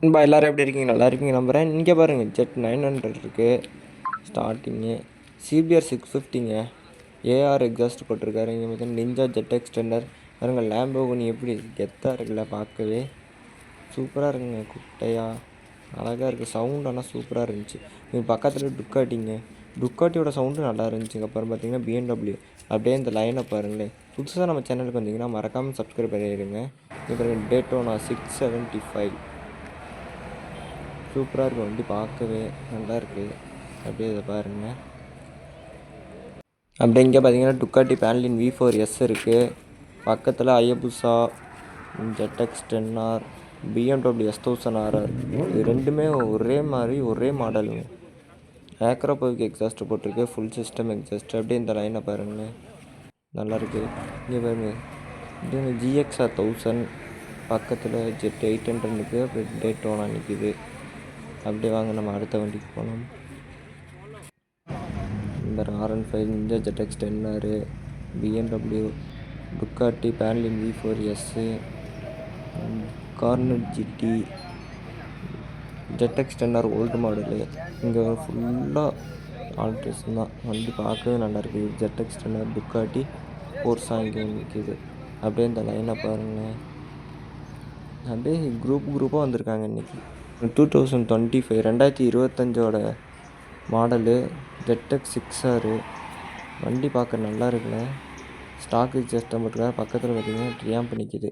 நண்பா எல்லோரும் எப்படி இருக்கீங்க? நல்லா இருக்கீங்க நம்புகிறேன். இங்கே பாருங்கள், ஜெட் 900 இருக்குது ஸ்டார்டிங்கு. CBR 650ங்க. AR எக்ஸாஸ்ட் போட்டிருக்காரு. இங்கே பார்த்தீங்கன்னா நிஞ்சா ஜெட் எக்ஸ்டெண்டர் பாருங்கள். லேம்போகினி எப்படி கெத்தாக இருக்குல்ல, பார்க்கவே சூப்பராக இருக்குங்க. குட்டையாக அழகாக இருக்குது. சவுண்ட் ஆனால் சூப்பராக இருந்துச்சு. இது பக்கத்தில் டுக்காட்டிங்க. டுக்காட்டியோட சவுண்டு நல்லா இருந்துச்சுங்க. அப்புறம் பார்த்தீங்கன்னா BMW. அப்படியே இந்த லைனை பாருங்களேன். புதுசாக நம்ம சேனலுக்கு வந்தீங்கன்னா மறக்காமல் சப்ஸ்கிரைப் பண்ணிடுங்க. இப்போ டேட்டோனா 675 சூப்பராக இருக்கும். வண்டி பார்க்கவே நல்லா இருக்குது. அப்படியே இதை பாருங்கள். அப்படியே இங்கே பார்த்தீங்கன்னா டுக்காட்டி பேன்லின் V4S இருக்குது. பக்கத்தில் அயபுசா ZX 10R BMW S1000RR இது ரெண்டுமே ஒரே மாதிரி ஒரே மாடலுங்க. ஏக்ரோபோவிக் எக்ஸாஸ்ட் போட்டிருக்கு. Full system exhaust. அப்படியே இந்த லைனை பாருங்கள், நல்லாயிருக்கு. இங்கே பாருங்கள், இது GXR 1000 பக்கத்தில் ஜெட் 800 நிற்குது. அப்படியே டேட்டோனா நிற்கிது. அப்படியே வாங்க நம்ம அடுத்த வண்டிக்கு போனோம். இந்த R15 Ninja ZX 10R BMW Ducati Panigale V4S கார்னட் GT ZX 10R old model. இங்கே ஃபுல்லாக ஆல்ட்ரேஷன் தான். வண்டி பார்க்கவே நல்லாயிருக்குது. ZX 10R டுக்காட்டி போர்ஸா இங்கே நிற்கிது. அப்படியே இந்த லைனை பாருங்கள். அப்படியே குரூப்பாக வந்திருக்காங்க இன்றைக்கி. 2025 2025 மாடலு ZX 6R. வண்டி பார்க்க நல்லா இருக்குல்ல. ஸ்டாக் எக்ஸாஸ்ட் போட்டிருக்காங்க. பக்கத்தில் பார்த்தீங்கன்னா ட்ரியாம்ப் நிற்கிது.